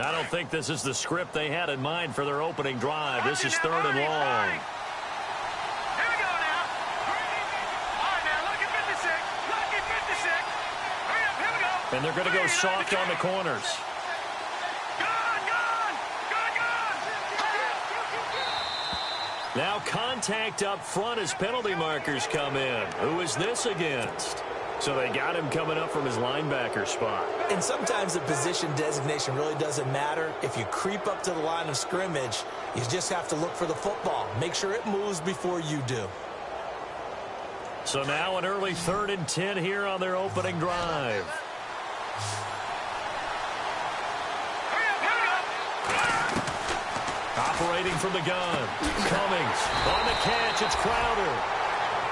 I don't think this is the script they had in mind for their opening drive. This is 3rd and long. Here we go now. All right, now, look at 56. Look at 56. Hurry up, here we go. And they're going to go soft on the corners. Now contact up front as penalty markers come in. Who is this against? So they got him coming up from his linebacker spot. And sometimes the position designation really doesn't matter. If you creep up to the line of scrimmage, you just have to look for the football. Make sure it moves before you do. So now an early 3rd and 10 here on their opening drive. Operating from the gun. Cummings on the catch. It's Crowder.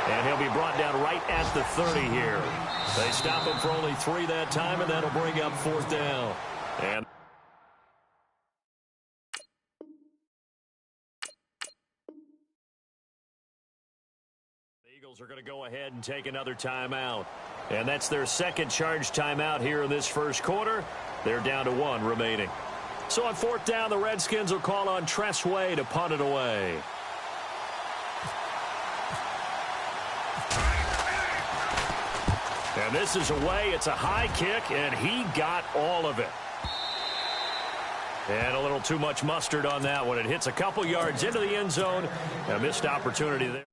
And he'll be brought down right at the 30 here. They stop him for only 3 that time, and that'll bring up 4th down. And the Eagles are going to go ahead and take another timeout. And that's their second charge timeout here in this first quarter. They're down to 1 remaining. So on 4th down, the Redskins will call on Tress Way to punt it away. And this is away. It's a high kick, and he got all of it. And a little too much mustard on that one. It hits a couple yards into the end zone. A missed opportunity there.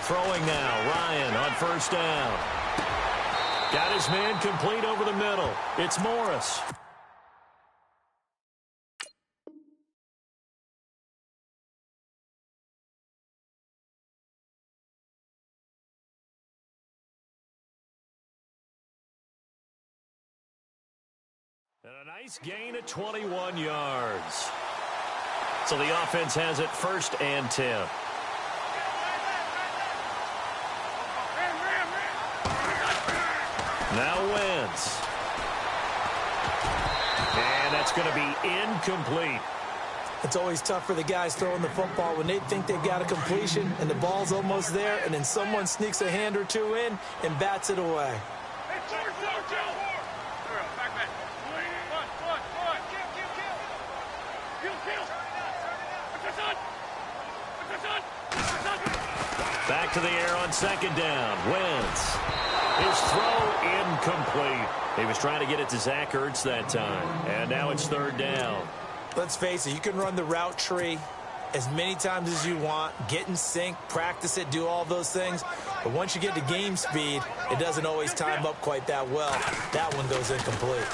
Throwing now, Ryan on 1st down. Got his man complete over the middle. It's Morris. And a nice gain of 21 yards. So the offense has it 1st and 10. Now Wentz. And that's going to be incomplete. It's always tough for the guys throwing the football when they think they've got a completion and the ball's almost there, and then someone sneaks a hand or two in and bats it away. Back to the air on 2nd down. Wentz. His throw incomplete. He was trying to get it to Zach Ertz that time. And now it's 3rd down. Let's face it, you can run the route tree as many times as you want, get in sync, practice it, do all those things. But once you get to game speed, it doesn't always time up quite that well. That one goes incomplete.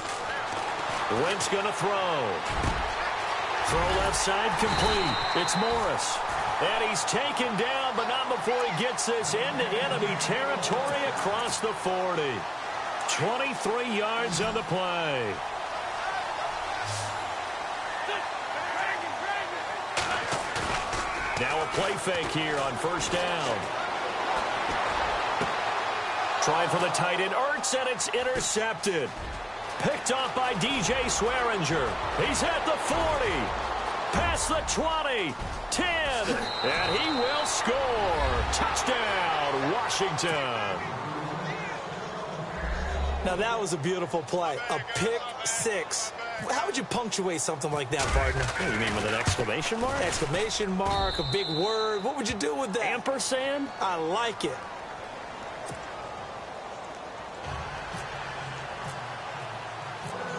Wentz going to throw. Throw left side complete. It's Morris. And he's taken down, but not before he gets this into enemy territory across the 40. 23 yards on the play. Now a play fake here on 1st down. Trying for the tight end, Ertz, and it's intercepted. Picked off by DJ Swearinger. He's at the 40. Past the 20. 10. And he will score. Touchdown, Washington. Now that was a beautiful play. A pick 6. How would you punctuate something like that, partner? You mean with an exclamation mark? Exclamation mark, a big word. What would you do with that? Ampersand? I like it.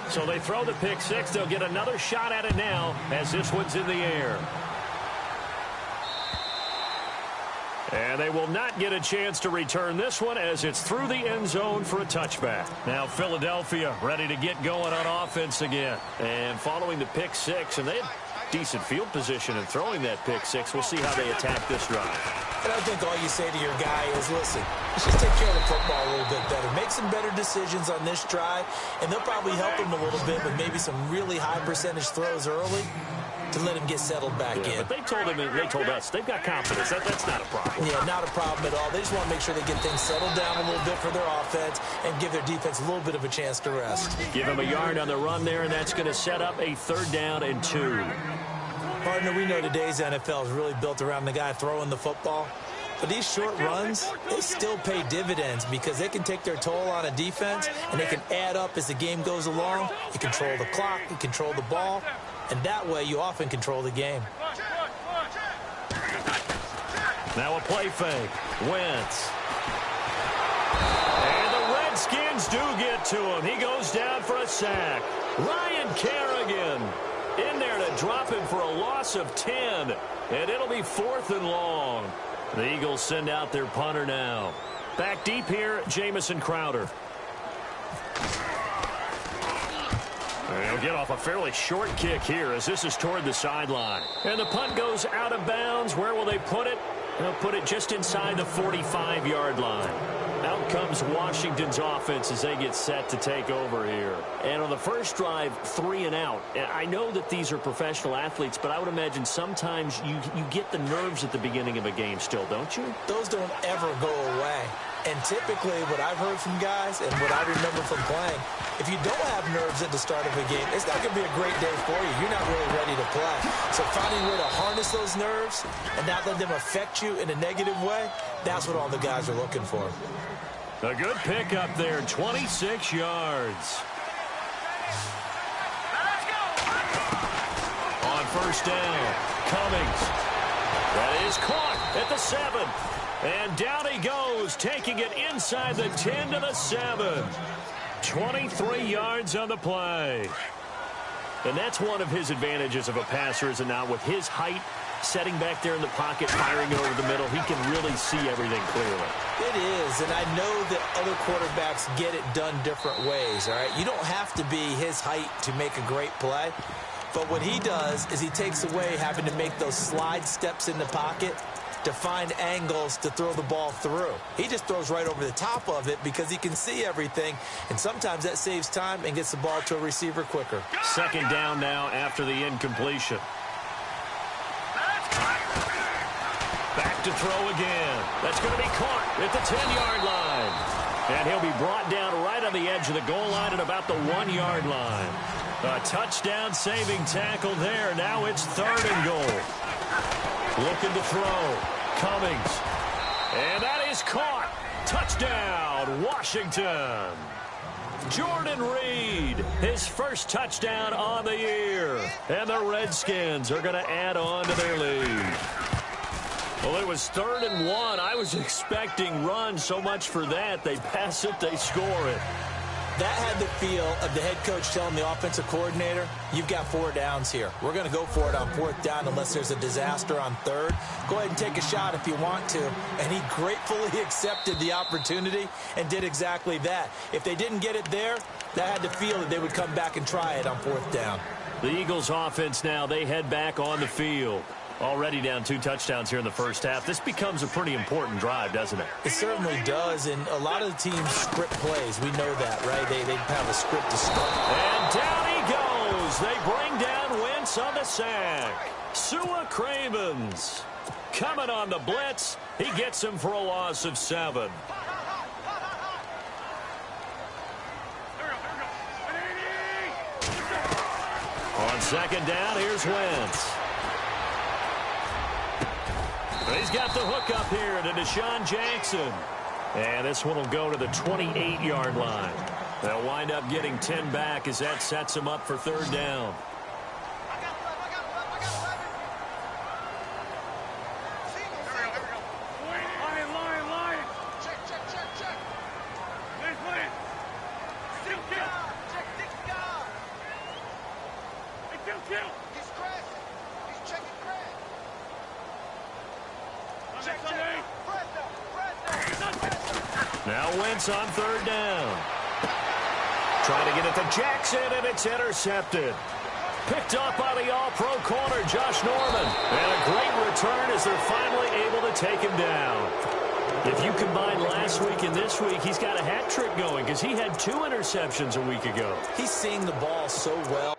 So they throw the pick 6. They'll get another shot at it now as this one's in the air. And they will not get a chance to return this one as it's through the end zone for a touchback. Now Philadelphia ready to get going on offense again. And following the pick 6, and they had decent field position in throwing that pick 6. We'll see how they attack this drive. And I think all you say to your guy is, listen, let's just take care of the football a little bit better. Make some better decisions on this drive, and they'll probably help him a little bit with maybe some really high percentage throws early. to let him get settled back in. But they told us they've got confidence. That's not a problem. Yeah, not a problem at all. They just want to make sure they get things settled down a little bit for their offense and give their defense a little bit of a chance to rest. Give him a yard on the run there, and that's going to set up a 3rd down and 2. Partner, we know today's NFL is really built around the guy throwing the football. But these short runs, they still pay dividends because they can take their toll on a defense and they can add up as the game goes along. You control the clock, you control the ball, and that way you often control the game. Now a play fake. Wentz. And the Redskins do get to him. He goes down for a sack. Ryan Kerrigan in there to drop him for a loss of 10. And it'll be 4th and long. The Eagles send out their punter now. Back deep here, Jamison Crowder. They'll get off a fairly short kick here as this is toward the sideline. And the punt goes out of bounds. Where will they put it? They'll put it just inside the 45-yard line. Out comes Washington's offense as they get set to take over here. And on the first drive, 3 and out. I know that these are professional athletes, but I would imagine sometimes you get the nerves at the beginning of a game still, don't you? Those don't ever go away. And typically what I've heard from guys and what I remember from playing, if you don't have nerves at the start of a game, it's not going to be a great day for you. You're not really ready to play. So finding a way to harness those nerves and not let them affect you in a negative way, that's what all the guys are looking for. A good pickup there, 26 yards. On first down, Cummings. That is caught at the 7. And down he goes, taking it inside the 10 to the 7. 23 yards on the play. And that's one of his advantages of a passer, is it not? With his height, setting back there in the pocket, firing it over the middle, he can really see everything clearly. It is, and I know that other quarterbacks get it done different ways, all right? You don't have to be his height to make a great play. But what he does is he takes away having to make those slide steps in the pocket to find angles to throw the ball through. He just throws right over the top of it because he can see everything, and sometimes that saves time and gets the ball to a receiver quicker. 2nd down now after the incompletion. Back to throw again. That's going to be caught at the 10-yard line. And he'll be brought down right on the edge of the goal line at about the 1-yard line. A touchdown-saving tackle there. Now it's 3rd and goal. Looking to throw. Cummings. And that is caught. Touchdown, Washington. Jordan Reed, his first touchdown on the year. And the Redskins are going to add on to their lead. Well, it was 3rd and 1. I was expecting runs, so much for that. They pass it, they score it. That had the feel of the head coach telling the offensive coordinator, you've got 4 downs here. We're going to go for it on 4th down unless there's a disaster on 3rd. Go ahead and take a shot if you want to. And he gratefully accepted the opportunity and did exactly that. If they didn't get it there, that had the feel that they would come back and try it on 4th down. The Eagles offense now, they head back on the field. Already down 2 touchdowns here in the first half. This becomes a pretty important drive, doesn't it? It certainly does, and a lot of the teams script plays. We know that, right? They have a script to start. And down he goes. They bring down Wentz on the sack. Sua Cravens coming on the blitz. He gets him for a loss of 7. On 2nd down, here's Wentz. He's got the hook up here to Deshaun Jackson. And this one will go to the 28-yard line. They'll wind up getting 10 back as that sets him up for 3rd down. Now Wentz on 3rd down. Trying to get it to Jackson, and it's intercepted. Picked up by the all-pro corner, Josh Norman. And a great return as they're finally able to take him down. If you combine last week and this week, he's got a hat trick going because he had 2 interceptions a week ago. He's seeing the ball so well.